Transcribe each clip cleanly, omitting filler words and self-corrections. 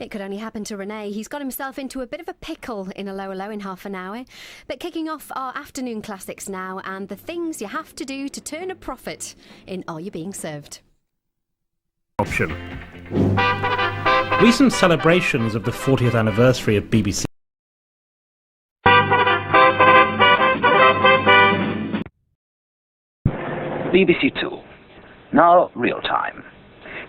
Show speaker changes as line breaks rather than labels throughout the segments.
It could only happen to Renee. He's got himself into a bit of a pickle in a low in half an hour. But kicking off our afternoon classics now, and the things you have to do to turn a profit in Are You Being Served?
Option. Recent celebrations of the 40th anniversary of BBC.
BBC Two. Now, real time.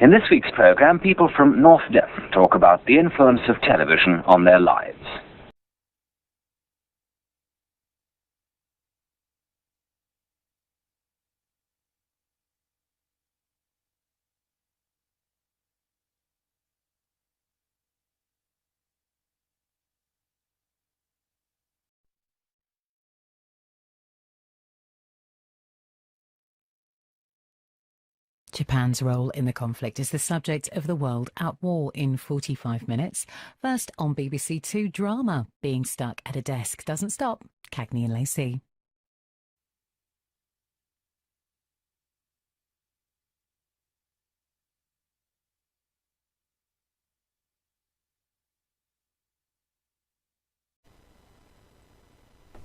In this week's programme, people from North Devon talk about the influence of television on their lives.
Japan's role in the conflict is the subject of The World at War in 45 minutes. First on BBC Two drama, Being Stuck at a Desk Doesn't Stop, Cagney and Lacey.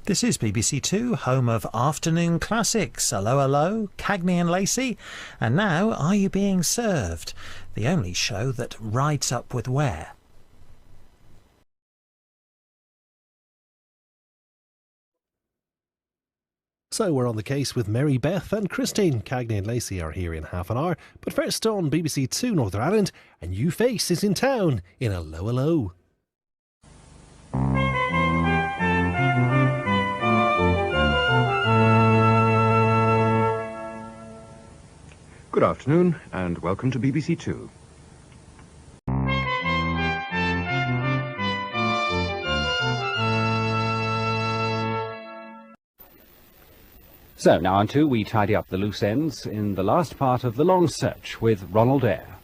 This is BBC Two, home of afternoon classics. Hello, hello, Cagney and Lacey. And now, Are You Being Served? The only show that rides up with Where.
So we're on the case with Mary Beth and Christine. Cagney and Lacey are here in half an hour. But first on BBC Two Northern Ireland, a new face is in town in Hello, hello.
Good afternoon and welcome to BBC Two. So now on to we tidy up the loose ends in the last part of The Long Search with Ronald Eyre.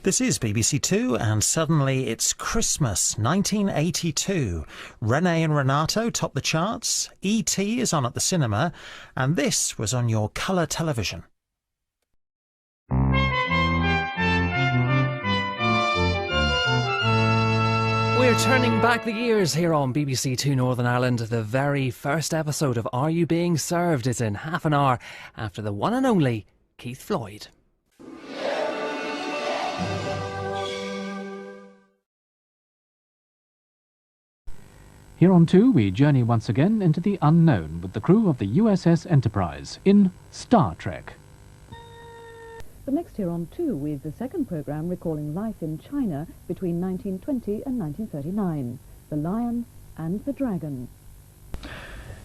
This is BBC Two, and suddenly it's Christmas 1982. Renee and Renato top the charts, E.T. is on at the cinema, and this was on your colour television.
We're turning back the years here on BBC Two Northern Ireland. The very first episode of Are You Being Served is in half an hour after the one and only Keith Floyd.
Here on Two, we journey once again into the unknown with the crew of the USS Enterprise in Star Trek.
But next here on Two, with the second programme recalling life in China between 1920 and 1939, The Lion and the Dragon.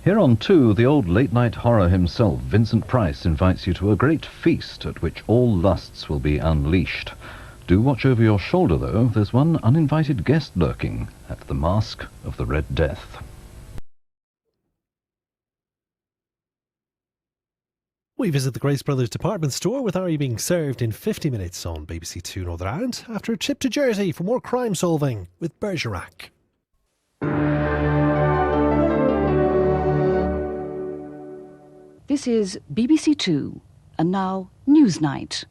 Here on Two, the old late-night horror himself, Vincent Price, invites you to a great feast at which all lusts will be unleashed. Do watch over your shoulder, though. There's one uninvited guest lurking at the Mask of the Red Death.
We visit the Grace Brothers department store with Are You Being Served in 50 minutes on BBC Two Northern Ireland after a trip to Jersey for more crime solving with Bergerac.
This is BBC Two, and now Newsnight.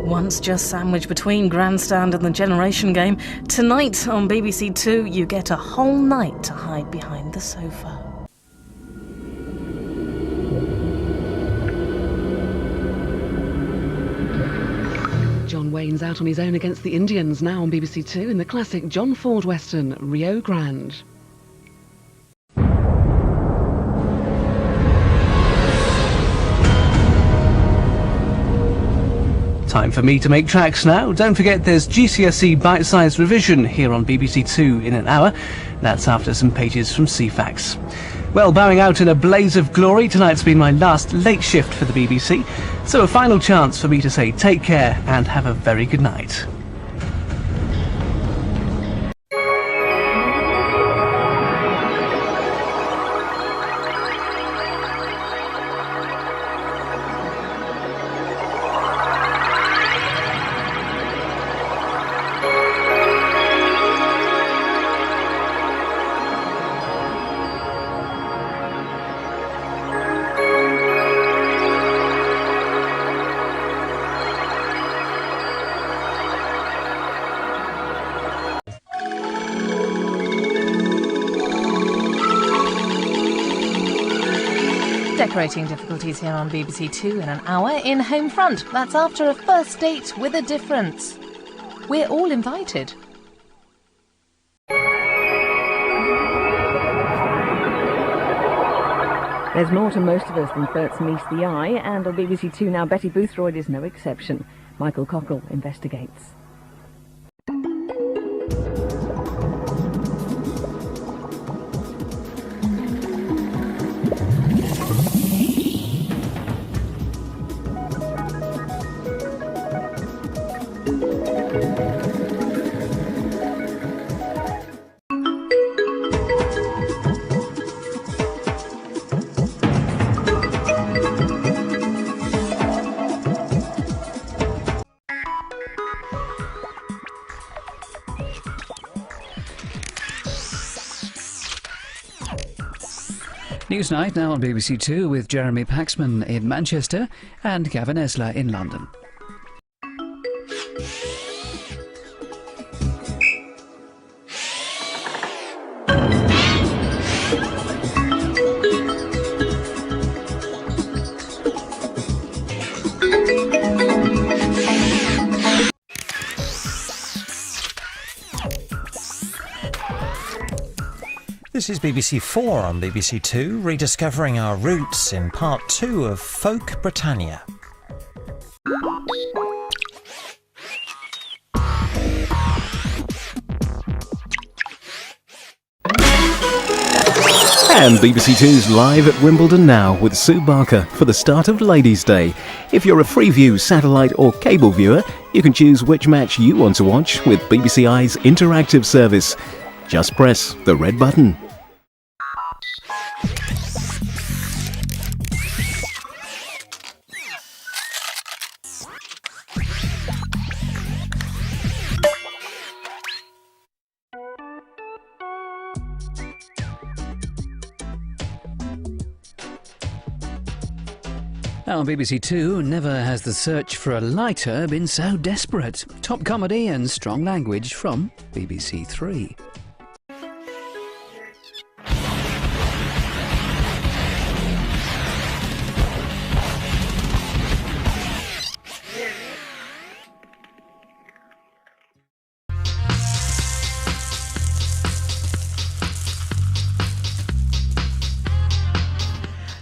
Once just sandwiched between Grandstand and the Generation Game, tonight on BBC Two you get a whole night to hide behind the sofa.
John Wayne's out on his own against the Indians now on BBC Two in the classic John Ford western Rio Grande.
Time for me to make tracks now. Don't forget there's GCSE bite-sized revision here on BBC Two in an hour. That's after some pages from CFAX. Well, bowing out in a blaze of glory, tonight's been my last late shift for the BBC, so a final chance for me to say take care and have a very good night.
Decorating difficulties here on BBC Two in an hour in Home Front. That's after a first date with a difference. We're all invited.
There's more to most of us than first meets the eye, and on BBC Two now Betty Boothroyd is no exception. Michael Cockle investigates.
Newsnight now on BBC Two with Jeremy Paxman in Manchester and Gavin Esler in London.
This is BBC 4 on BBC 2, rediscovering our roots in part 2 of Folk Britannia.
And BBC Two's live at Wimbledon now with Sue Barker for the start of Ladies' Day. If you're a Freeview satellite or cable viewer, you can choose which match you want to watch with BBC I's interactive service. Just press the red button.
Now on BBC Two, never has the search for a lighter been so desperate. Top comedy and strong language from BBC Three.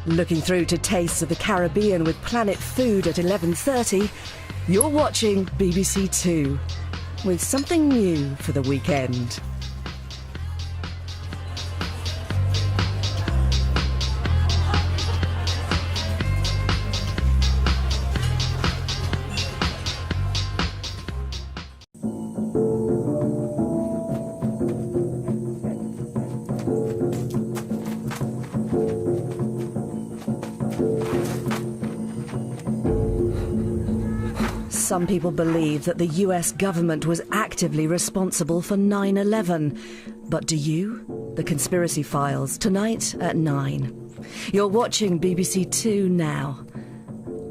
Looking through to Tastes of the Caribbean with Planet Food at 11:30, you're watching BBC Two with something new for the weekend. Some people believe that the US government was actively responsible for 9/11. But do you? The Conspiracy Files, tonight at 9. You're watching BBC Two now,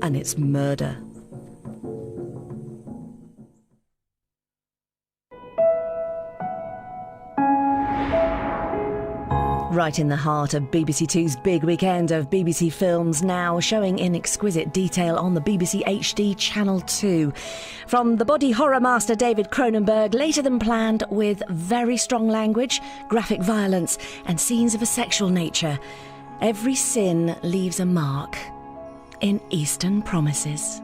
and it's murder. Right in the heart of BBC Two's big weekend of BBC films now, showing in exquisite detail on the BBC HD Channel 2. From the body horror master David Cronenberg, later than planned, with very strong language, graphic violence and scenes of a sexual nature. Every sin leaves a mark in Eastern Promises.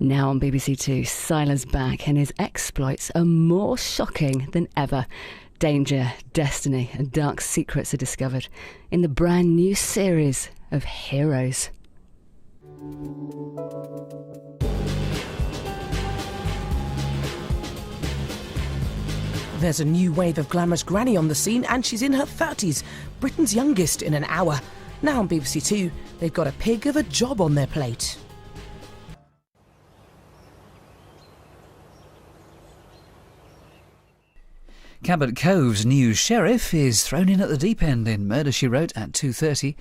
Now on BBC Two, Siler's back and his exploits are more shocking than ever. Danger, destiny and dark secrets are discovered in the brand new series of Heroes.
There's a new wave of glamorous granny on the scene, and she's in her 30s, Britain's youngest in an hour. Now on BBC Two, they've got a pig of a job on their plate.
Cabot Cove's new sheriff is thrown in at the deep end in Murder, She Wrote at 2:30.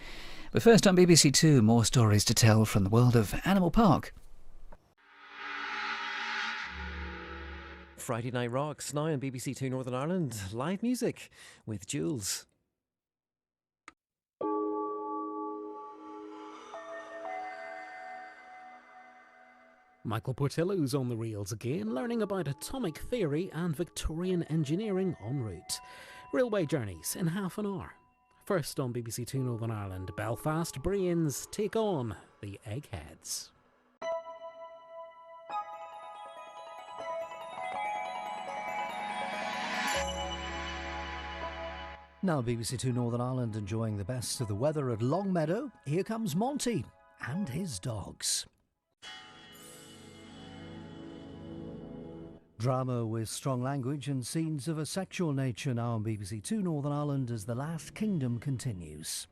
But first on BBC Two, more stories to tell from the world of Animal Park.
Friday Night Rocks now on BBC Two Northern Ireland. Live music with Jules.
Michael Portillo's on the reels again, learning about atomic theory and Victorian engineering en route. Railway journeys in half an hour. First on BBC Two Northern Ireland, Belfast Brains take on the Eggheads.
Now BBC Two Northern Ireland enjoying the best of the weather at Longmeadow. Here comes Monty and his dogs. Drama with strong language and scenes of a sexual nature now on BBC Two Northern Ireland as The Last Kingdom continues.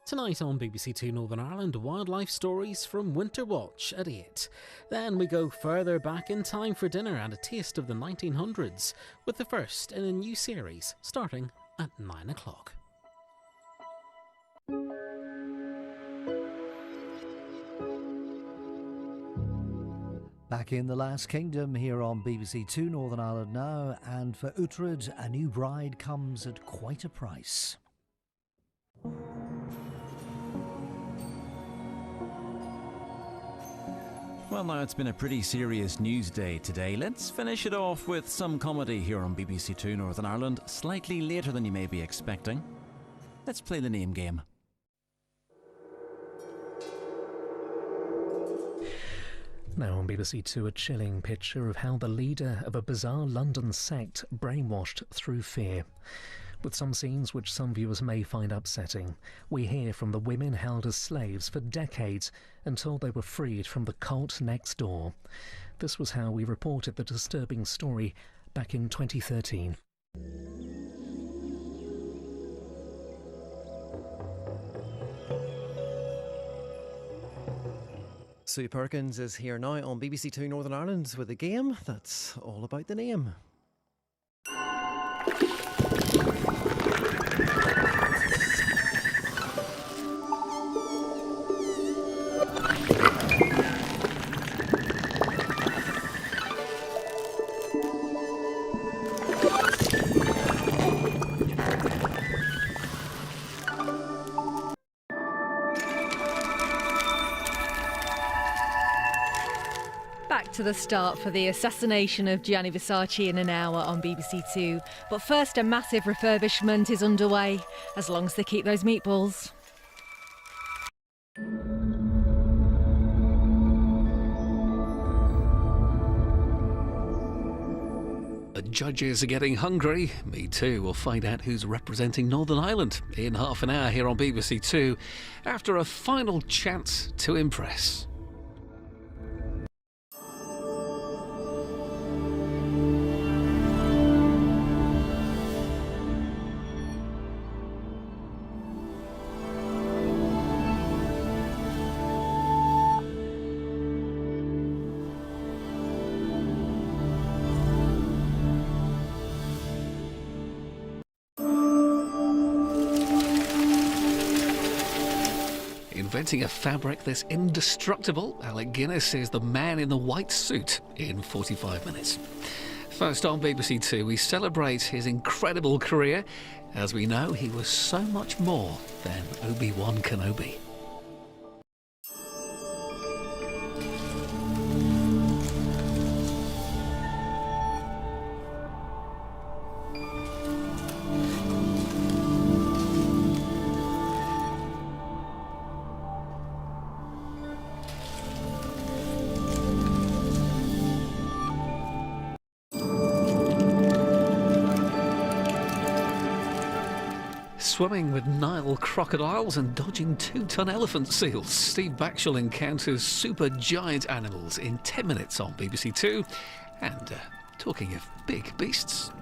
Tonight on BBC Two Northern Ireland, wildlife stories from Winter Watch at 8. Then we go further back in time for dinner and a taste of the 1900s, with the first in a new series starting at 9 o'clock.
Back in The Last Kingdom here on BBC Two Northern Ireland now, and for Uhtred, a new bride comes at quite a price.
Well, now it's been a pretty serious news day today. Let's finish it off with some comedy here on BBC Two Northern Ireland, slightly later than you may be expecting. Let's play the name game.
Now on BBC Two, a chilling picture of how the leader of a bizarre London sect brainwashed through fear. With some scenes which some viewers may find upsetting, we hear from the women held as slaves for decades until they were freed from the cult next door. This was how we reported the disturbing story back in 2013.
Sue Perkins is here now on BBC Two Northern Ireland with a game that's all about the name.
Back to the start for the assassination of Gianni Versace in an hour on BBC Two. But first, a massive refurbishment is underway, as long as they keep those meatballs.
The judges are getting hungry. Me too. We'll find out who's representing Northern Ireland in half an hour here on BBC Two after a final chance to impress. Inventing a fabric this indestructible, Alec Guinness is the man in the white suit in 45 minutes. First on BBC Two, we celebrate his incredible career. As we know, he was so much more than Obi-Wan Kenobi. swimming with Nile crocodiles and dodging 2-ton elephant seals. Steve Backshall encounters super giant animals in 10 minutes on BBC Two. And talking of big beasts...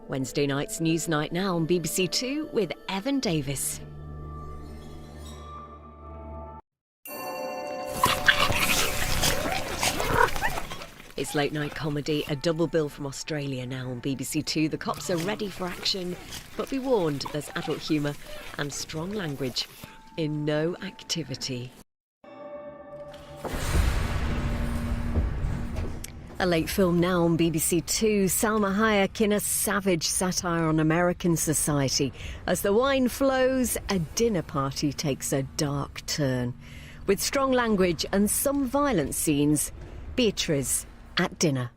Wednesday night's Newsnight now on BBC Two with Evan Davis. It's late night comedy, a double bill from Australia now on BBC Two. The cops are ready for action, but be warned, there's adult humour and strong language in No Activity. A late film now on BBC Two. Salma Hayek in a savage satire on American society. As the wine flows, a dinner party takes a dark turn. With strong language and some violent scenes, Beatrice at dinner.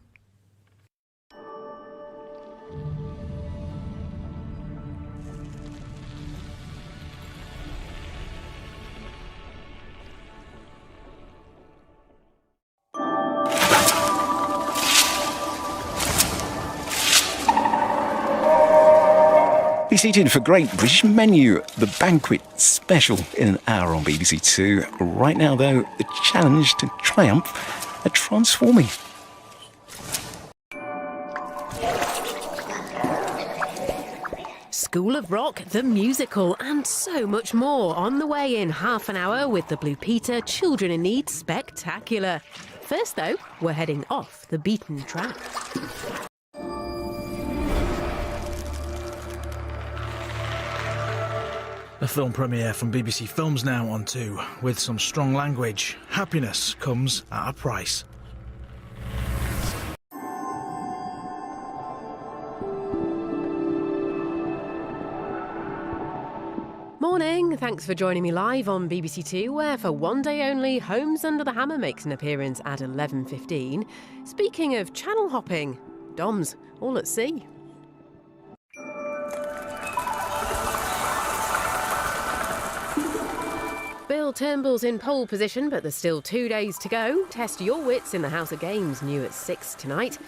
Be seated for Great British Menu, the banquet special in an hour on BBC Two. Right now, though, the challenge to triumph at transforming.
School of Rock, the musical, and so much more on the way in half an hour with the Blue Peter Children in Need Spectacular. First, though, we're heading off the beaten track.
A film premiere from BBC Films now on 2, with some strong language. Happiness comes at a price.
Morning, thanks for joining me live on BBC Two, where for one day only, Homes Under the Hammer makes an appearance at 11:15. Speaking of channel hopping, Doms, all at sea. Bill Turnbull's in pole position, but there's still 2 days to go. Test your wits in the House of Games, new at 6 tonight.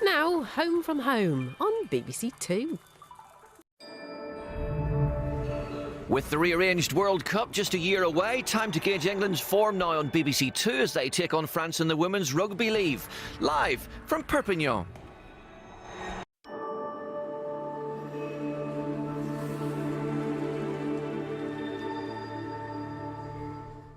Now, Home from Home on BBC Two.
With the rearranged World Cup just a year away, time to gauge England's form now on BBC Two as they take on France in the Women's Rugby League. Live from Perpignan.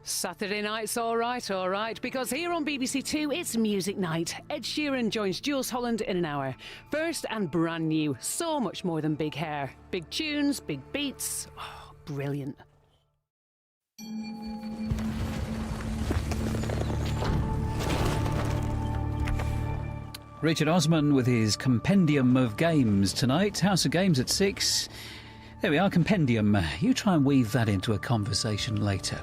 Saturday night's all right, because here on BBC Two, it's music night. Ed Sheeran joins Jules Holland in an hour. First and brand new, so much more than big hair. Big tunes, big beats. Oh, brilliant.
Richard Osman with his compendium of games tonight. House of Games at 6. There we are, compendium. You try and weave that into a conversation later.